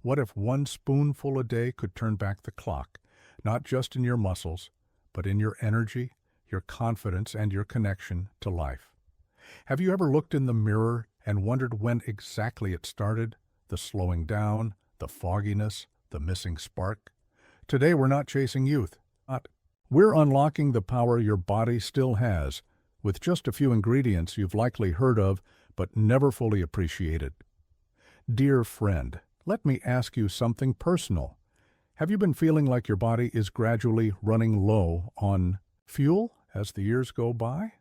What if one spoonful a day could turn back the clock, not just in your muscles, but in your energy, your confidence, and your connection to life? Have you ever looked in the mirror and wondered when exactly it started? The slowing down, the fogginess, the missing spark? Today we're not chasing youth. We're unlocking the power your body still has with just a few ingredients you've likely heard of but never fully appreciated. Dear friend, let me ask you something personal. Have you been feeling like your body is gradually running low on fuel as the years go by?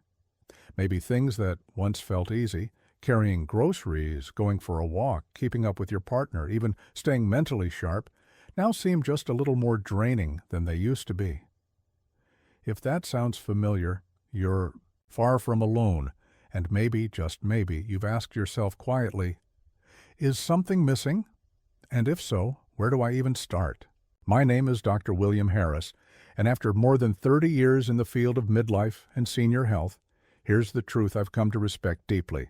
Maybe things that once felt easy, carrying groceries, going for a walk, keeping up with your partner, even staying mentally sharp, now seem just a little more draining than they used to be. If that sounds familiar, you're far from alone, and maybe, just maybe, you've asked yourself quietly, is something missing? And if so, where do I even start? My name is Dr. William Harris, and after more than 30 years in the field of midlife and senior health, here's the truth I've come to respect deeply.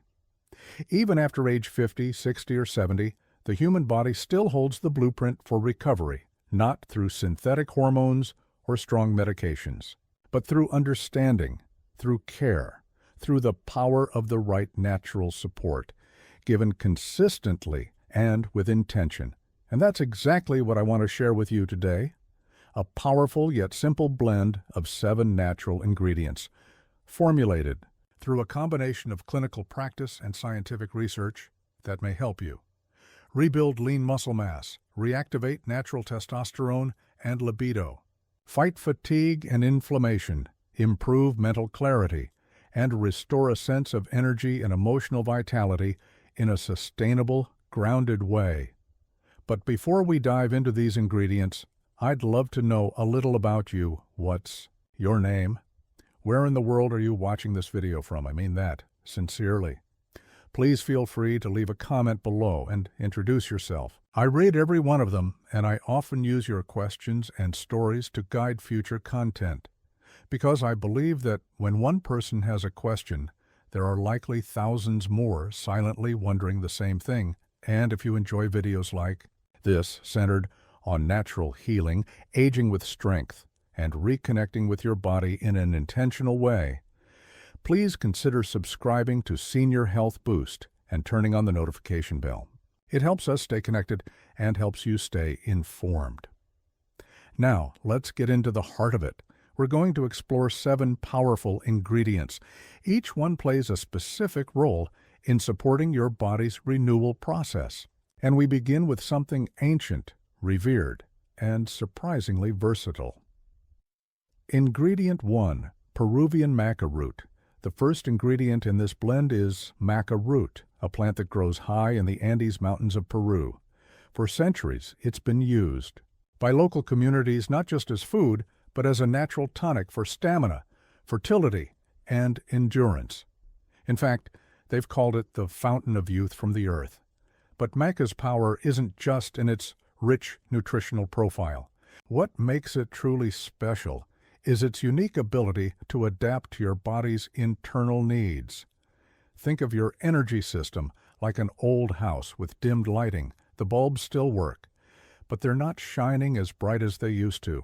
Even after age 50, 60, or 70, the human body still holds the blueprint for recovery, not through synthetic hormones or strong medications, but through understanding, through care, through the power of the right natural support, given consistently and with intention. And that's exactly what I want to share with you today. A powerful yet simple blend of 7 natural ingredients, formulated through a combination of clinical practice and scientific research that may help you rebuild lean muscle mass, reactivate natural testosterone and libido, fight fatigue and inflammation, improve mental clarity, and restore a sense of energy and emotional vitality in a sustainable, grounded way. But before we dive into these ingredients, I'd love to know a little about you. What's your name? Where in the world are you watching this video from? I mean that sincerely. Please feel free to leave a comment below and introduce yourself. I read every one of them, and I often use your questions and stories to guide future content, because I believe that when one person has a question, there are likely thousands more silently wondering the same thing. And if you enjoy videos like this, centered on natural healing, aging with strength, and reconnecting with your body in an intentional way, please consider subscribing to Senior Health Boost and turning on the notification bell. It helps us stay connected and helps you stay informed. Now, let's get into the heart of it. We're going to explore 7 powerful ingredients. Each one plays a specific role in supporting your body's renewal process. And we begin with something ancient, revered, and surprisingly versatile. Ingredient 1, Peruvian maca root. The first ingredient in this blend is maca root, a plant that grows high in the Andes Mountains of Peru. For centuries, it's been used by local communities not just as food, but as a natural tonic for stamina, fertility, and endurance. In fact, they've called it the fountain of youth from the earth. But maca's power isn't just in its rich nutritional profile. What makes it truly special is its unique ability to adapt to your body's internal needs. Think of your energy system like an old house with dimmed lighting. The bulbs still work, but they're not shining as bright as they used to.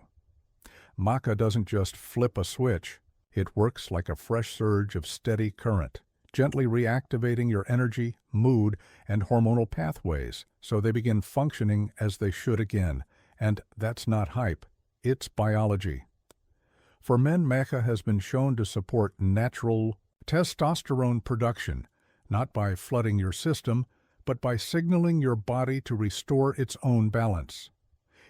Maca doesn't just flip a switch. It works like a fresh surge of steady current, gently reactivating your energy, mood, and hormonal pathways so they begin functioning as they should again. And that's not hype, it's biology. For men, maca has been shown to support natural testosterone production, not by flooding your system, but by signaling your body to restore its own balance.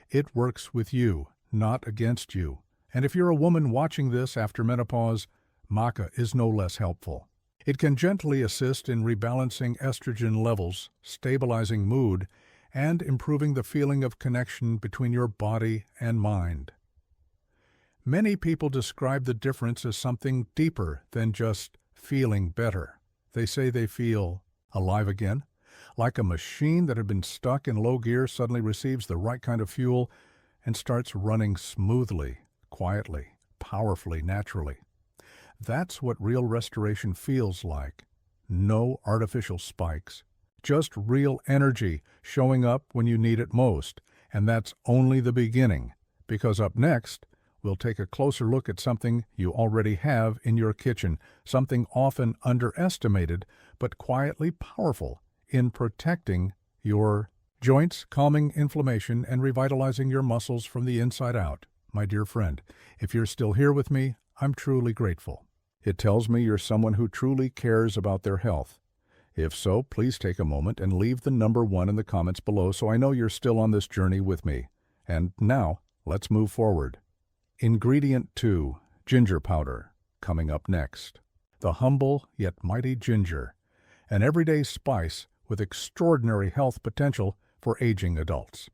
It works with you, not against you. And if you're a woman watching this after menopause, maca is no less helpful. It can gently assist in rebalancing estrogen levels, stabilizing mood, and improving the feeling of connection between your body and mind. Many people describe the difference as something deeper than just feeling better. They say they feel alive again, like a machine that had been stuck in low gear suddenly receives the right kind of fuel and starts running smoothly, quietly, powerfully, naturally. That's what real restoration feels like. No artificial spikes, Just real energy showing up when you need it most. And that's only the beginning, because up next, we'll take a closer look at something you already have in your kitchen, something often underestimated but quietly powerful in protecting your joints, calming inflammation, and revitalizing your muscles from the inside out. My dear friend, if you're still here with me, I'm truly grateful. It tells me you're someone who truly cares about their health. If so, please take a moment and leave the number 1 in the comments below so I know you're still on this journey with me. And now, let's move forward. Ingredient 2, ginger powder, coming up next. The humble yet mighty ginger, an everyday spice with extraordinary health potential for aging adults.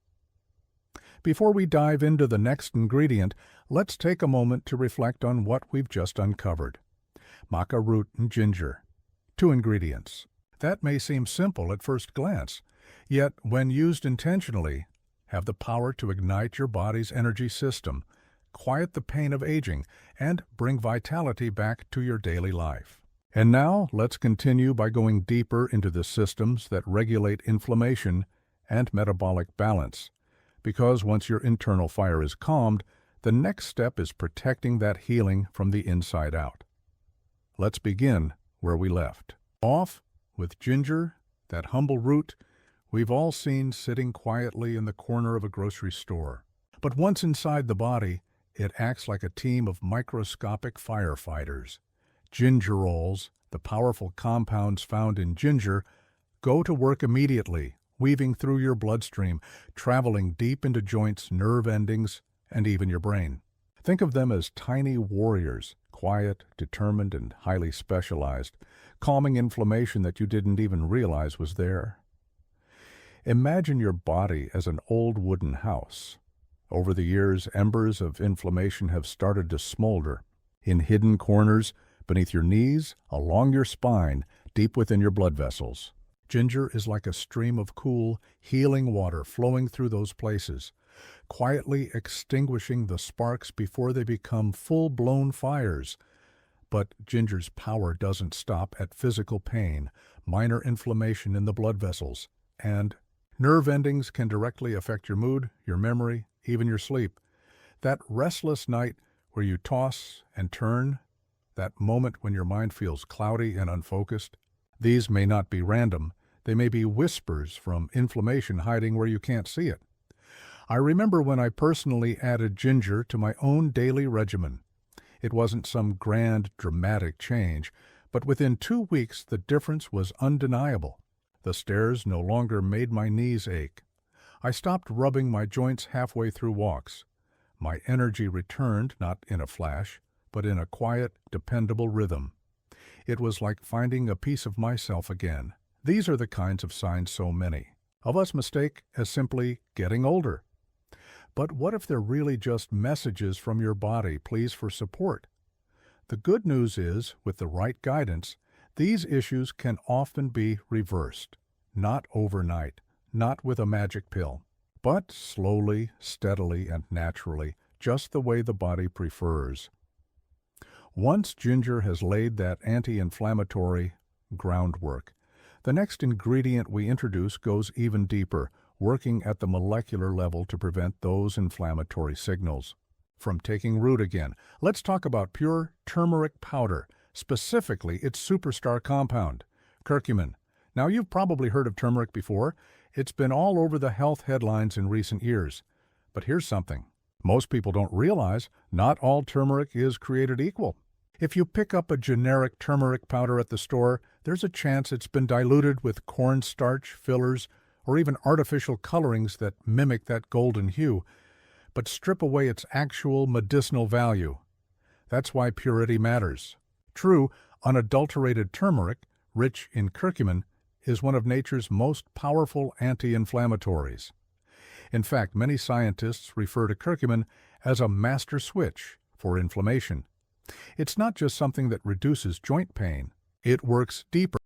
Before we dive into the next ingredient, let's take a moment to reflect on what we've just uncovered. Maca root and ginger, 2 ingredients. That may seem simple at first glance, yet when used intentionally, have the power to ignite your body's energy system, quiet the pain of aging, and bring vitality back to your daily life. And now, let's continue by going deeper into the systems that regulate inflammation and metabolic balance, because once your internal fire is calmed, the next step is protecting that healing from the inside out. Let's begin where we left off with ginger, that humble root we've all seen sitting quietly in the corner of a grocery store. But once inside the body, it acts like a team of microscopic firefighters. Gingerols, the powerful compounds found in ginger, go to work immediately, weaving through your bloodstream, traveling deep into joints, nerve endings, and even your brain. Think of them as tiny warriors, quiet, determined, and highly specialized, calming inflammation that you didn't even realize was there. Imagine your body as an old wooden house. Over the years, embers of inflammation have started to smolder. In hidden corners, beneath your knees, along your spine, deep within your blood vessels. Ginger is like a stream of cool, healing water flowing through those places, quietly extinguishing the sparks before they become full-blown fires. But ginger's power doesn't stop at physical pain, minor inflammation in the blood vessels, and nerve endings can directly affect your mood, your memory, even your sleep. That restless night where you toss and turn, that moment when your mind feels cloudy and unfocused. These may not be random. They may be whispers from inflammation hiding where you can't see it. I remember when I personally added ginger to my own daily regimen. It wasn't some grand, dramatic change, but within 2 weeks the difference was undeniable. The stairs no longer made my knees ache. I stopped rubbing my joints halfway through walks. My energy returned, not in a flash, but in a quiet, dependable rhythm. It was like finding a piece of myself again. These are the kinds of signs so many of us mistake as simply getting older. But what if they're really just messages from your body, pleas for support? The good news is, with the right guidance, these issues can often be reversed. Not overnight, not with a magic pill, but slowly, steadily, and naturally, just the way the body prefers. Once ginger has laid that anti-inflammatory groundwork, the next ingredient we introduce goes even deeper, working at the molecular level to prevent those inflammatory signals from taking root again. Let's talk about pure turmeric powder, specifically its superstar compound, curcumin. Now, you've probably heard of turmeric before. It's been all over the health headlines in recent years. But here's something. Most people don't realize not all turmeric is created equal. If you pick up a generic turmeric powder at the store, there's a chance it's been diluted with cornstarch, fillers, or even artificial colorings that mimic that golden hue, but strip away its actual medicinal value. That's why purity matters. True, unadulterated turmeric, rich in curcumin, is one of nature's most powerful anti-inflammatories. In fact, many scientists refer to curcumin as a master switch for inflammation. It's not just something that reduces joint pain. It works deeper.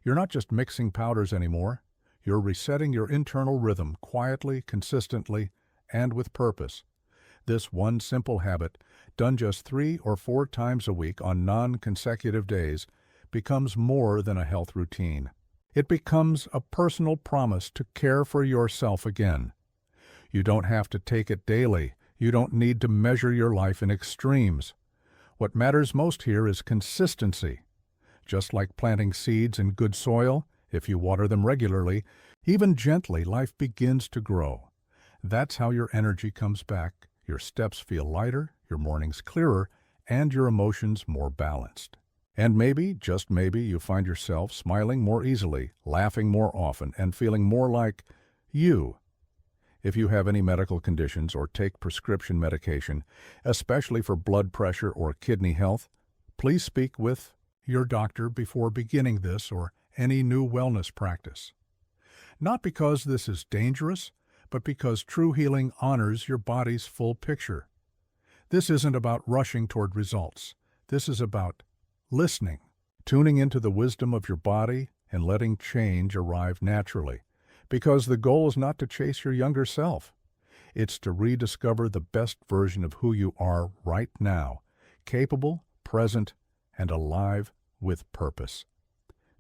You're not just mixing powders anymore. You're resetting your internal rhythm quietly, consistently, and with purpose. This one simple habit, done just 3 or 4 times a week on non-consecutive days, becomes more than a health routine. It becomes a personal promise to care for yourself again. You don't have to take it daily. You don't need to measure your life in extremes. What matters most here is consistency. Just like planting seeds in good soil, if you water them regularly, even gently, life begins to grow. That's how your energy comes back, your steps feel lighter, your mornings clearer, and your emotions more balanced. And maybe, just maybe, you find yourself smiling more easily, laughing more often, and feeling more like you. If you have any medical conditions or take prescription medication, especially for blood pressure or kidney health, please speak with your doctor before beginning this or any new wellness practice. Not because this is dangerous, but because true healing honors your body's full picture. This isn't about rushing toward results. This is about listening, tuning into the wisdom of your body and letting change arrive naturally. Because the goal is not to chase your younger self. It's to rediscover the best version of who you are right now, capable, present, and alive with purpose.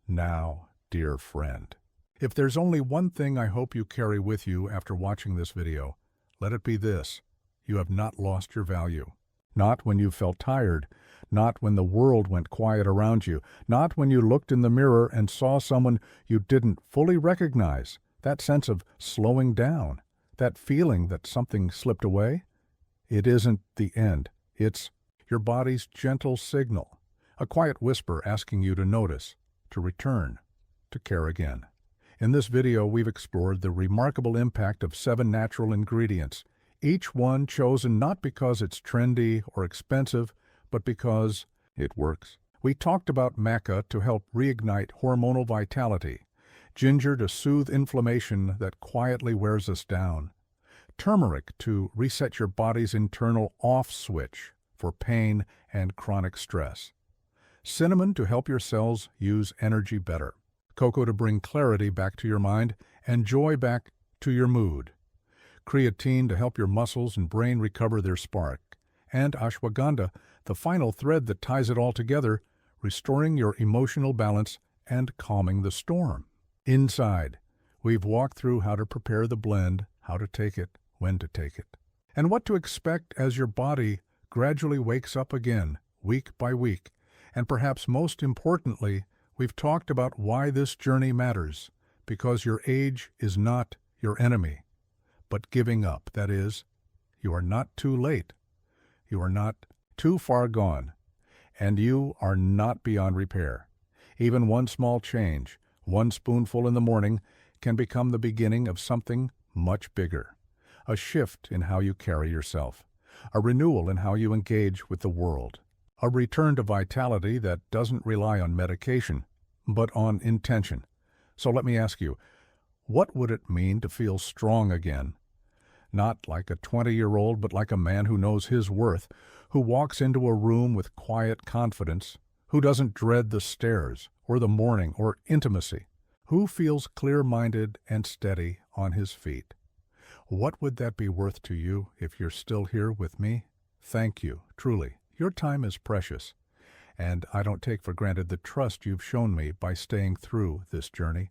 Now, dear friend, if there's only one thing I hope you carry with you after watching this video, let it be this: you have not lost your value. Not when you felt tired, not when the world went quiet around you, not when you looked in the mirror and saw someone you didn't fully recognize. That sense of slowing down, that feeling that something slipped away, it isn't the end. It's your body's gentle signal, a quiet whisper asking you to notice, to return, to care again. In this video, we've explored the remarkable impact of 7 natural ingredients, each one chosen not because it's trendy or expensive, but because it works. We talked about maca to help reignite hormonal vitality, ginger to soothe inflammation that quietly wears us down, turmeric to reset your body's internal off switch for pain and chronic stress, cinnamon to help your cells use energy better, cocoa to bring clarity back to your mind and joy back to your mood, creatine to help your muscles and brain recover their spark, and ashwagandha, the final thread that ties it all together, restoring your emotional balance and calming the storm. Inside, we've walked through how to prepare the blend, how to take it, when to take it, and what to expect as your body gradually wakes up again, week by week. And perhaps most importantly, we've talked about why this journey matters, because your age is not your enemy. But giving up, that is, you are not too late. You are not too far gone, and you are not beyond repair. Even one small change, one spoonful in the morning, can become the beginning of something much bigger. A shift in how you carry yourself, a renewal in how you engage with the world, a return to vitality that doesn't rely on medication, but on intention. So let me ask you, what would it mean to feel strong again? Not like a 20-year-old, but like a man who knows his worth, who walks into a room with quiet confidence, who doesn't dread the stairs, or the morning, or intimacy, who feels clear-minded and steady on his feet. What would that be worth to you if you're still here with me? Thank you, truly. Your time is precious, and I don't take for granted the trust you've shown me by staying through this journey.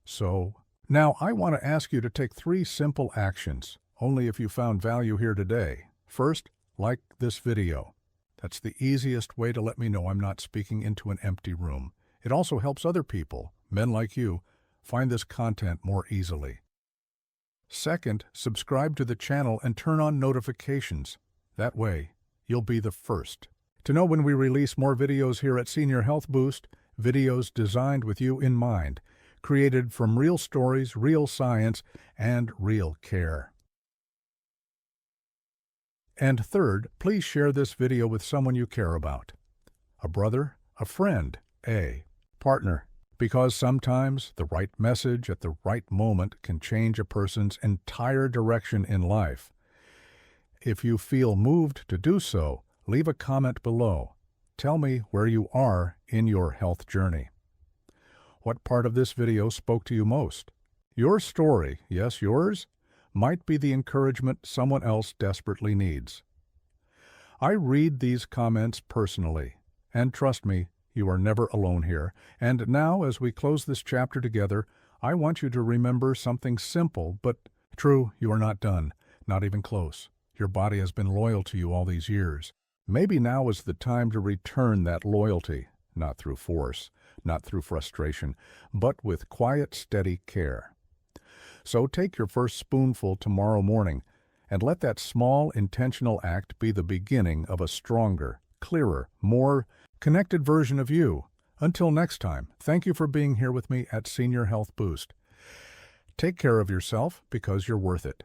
So, now I want to ask you to take 3 simple actions, only if you found value here today. First, like this video. That's the easiest way to let me know I'm not speaking into an empty room. It also helps other people, men like you, find this content more easily. Second, subscribe to the channel and turn on notifications. That way, you'll be the first to know when we release more videos here at Senior Health Boost, videos designed with you in mind, created from real stories, real science, and real care. And third, please share this video with someone you care about. A brother, a friend, a partner. Because sometimes the right message at the right moment can change a person's entire direction in life. If you feel moved to do so, leave a comment below. Tell me where you are in your health journey. What part of this video spoke to you most? Your story, yes, yours, might be the encouragement someone else desperately needs. I read these comments personally, and trust me, you are never alone here. And now, as we close this chapter together, I want you to remember something simple but true. You are not done, not even close. Your body has been loyal to you all these years. Maybe now is the time to return that loyalty, not through force, not through frustration, but with quiet, steady care. So take your first spoonful tomorrow morning, and let that small, intentional act be the beginning of a stronger, clearer, more connected version of you. Until next time, thank you for being here with me at Senior Health Boost. Take care of yourself because you're worth it.